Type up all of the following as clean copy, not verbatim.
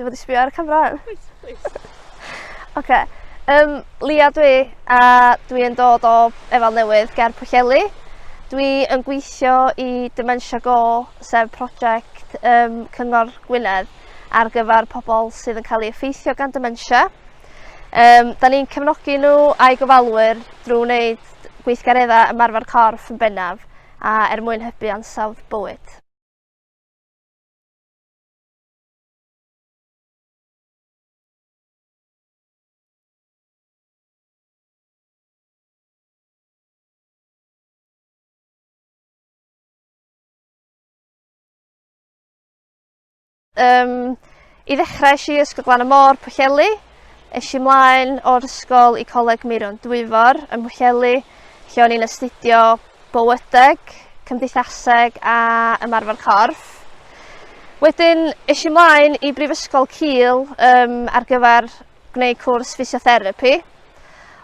Dwi fod i sbio ar y camera. Please. Oce. Lia dwi, a dwi'n dod o Efal Newydd, ger Pwllheli. Dwi yn gweithio i Dementia Go, sef prosiect Cyngor Gwynedd ar gyfer pobl sydd yn cael ei effeithio gan dementia. Da ni'n cefnogi nhw a'i gofalwyr drwy wneud gweithgareddau ymarfer corff yn bennaf a mwyn hybu ansawdd bywyd. I ddechrau eisiau i Ysgol Glan y Môr, Pwllheli. Eisiau ymlaen o'r ysgol i Coleg Meirion Dwyfor yn Pwllheli, lle o'n i'n astudio bywydeg, cymdeithaseg a ymarfer corff. Wedyn eisiau ymlaen i Brifysgol Cul ar gyfer gwneud cwrs physiotherapy.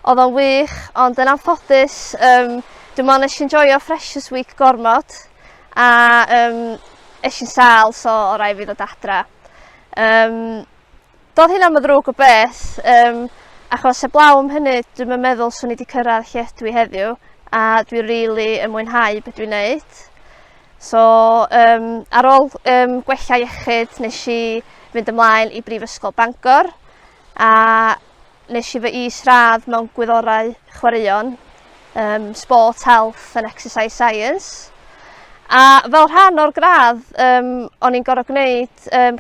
Oedd o'n wych, ond yn anffodus, dwi'n meddwl nes i'n joio Freshers Week gormod a eisiau'n sal, so o rai fi ddod adra. Doedd hynna'n ddrwg o beth, achos heblaw am hynny dwi'n meddwl swn i wedi cyrraedd lle ydw i heddiw a dwi'n rili yn mwynhau beth dwi'n neud. So, ar ôl gwella iechyd nes i fynd ymlaen i Brifysgol Bangor a nes i fy is-radd mewn gwyddorau chwaraeon, Sport, Health and Exercise Science. A fel rhan o'r gradd, o'n i'n gorfod gwneud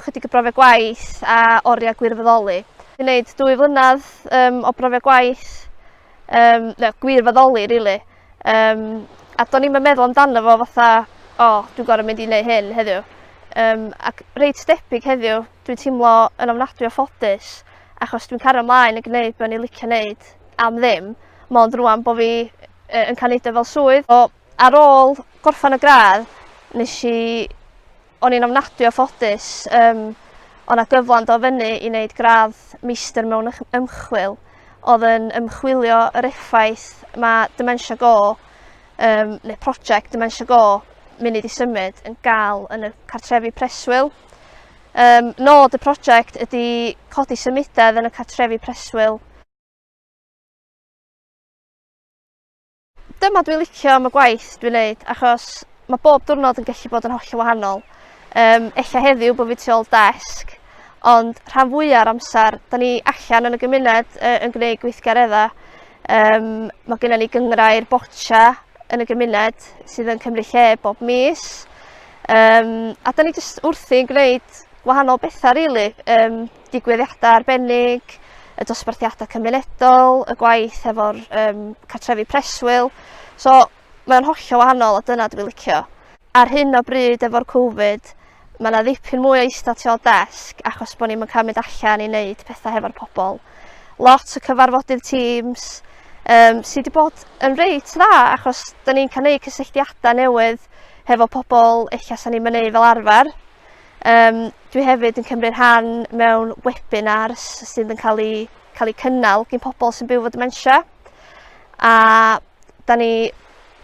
chydig o brofiad gwaith a oriau gwirfoddoli. Dwi'n gwneud 2 flynedd o brofiad gwaith, gwirfoddoli, rili. A do'n i'n meddwl amdano fo fatha, dwi'n gorfod mynd i wneud hyn heddiw. Ac reit debyg heddiw, dwi'n teimlo yn ofnadwy o ffodus, achos dwi'n cario ymlaen yn gwneud be o'n i'n licio wneud am ddim, mond rwan bod fi yn cael neud o fel swydd. Ar ôl gorffan y gradd, o'n i'n ofnadwy o ffodus, o'na gyfle o fyny i wneud gradd meistr mewn ymchwil, oedd yn ymchwilio yr effaith mae Dementia Go, neu prosiect Dementia Go, munud i symud yn gael yn y cartrefi preswyl. Nod y prosiect ydy codi symudedd yn y cartrefi preswyl. Dyma dwi'n licio am y gwaith dwi'n wneud, achos mae bob diwrnod yn gallu bod yn hollol wahanol. Ella heddiw bod fi tu ôl desg, ond rhan fwyaf o'r amser, da ni allan yn y gymuned yn gwneud gweithgareddau. Mae gennym ni gynghrair boccia yn y gymuned sydd yn cymryd lle bob mis. A da ni jyst wrthi yn gwneud wahanol bethau, rili. Digwyddiadau arbennig, y dosbarthiadau cymunedol, y gwaith efo'r cartrefi preswyl. So, mae'n hollol wahanol a dyna dwi'n licio. Ar hyn o bryd efo'r Covid, mae yna ddipyn mwy o eistedd tu ôl desg achos bod ni'n cael mynd allan i wneud pethau hefo'r pobl. Lot o cyfarfodydd Teams sydd wedi bod yn reit dda achos da ni'n cael gwneud cysylltiadau newydd hefo pobl eich sa'n ni'n mynd fel arfer. Dwi hefyd yn cymryd rhan mewn webinars sydd yn cael eu cynnal gan pobl sy'n byw efo dementia. A da ni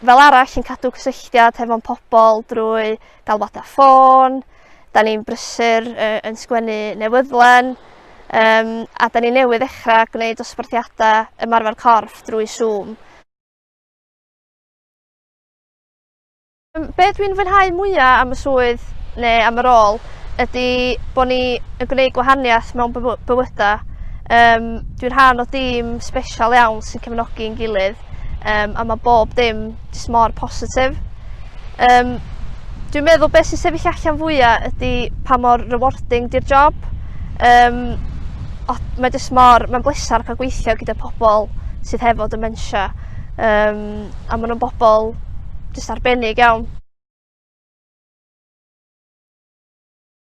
fel arall yn cadw cysylltiad hefo'n pobl drwy galwadau ffôn, da ni'n brysur yn sgwennu newyddlen, a da ni newydd ddechrau gwneud dosbarthiadau ymarfer corff drwy Zoom. Be dwi'n fwynhau mwyaf am y swydd neu am y rôl ydy bod ni yn gwneud gwahaniaeth mewn bywydau. Dwi'n rhan o dîm sbesial iawn sy'n cefnogi'n gilydd a mae bob dim jyst mor positif. Dwi'n meddwl beth sy'n sefyll allan fwyaf ydy pa mor rewarding di'r job. Mae'n blesar cael gweithio gyda pobl sydd hefo dementia a maen nhw'n bobl jyst arbennig iawn.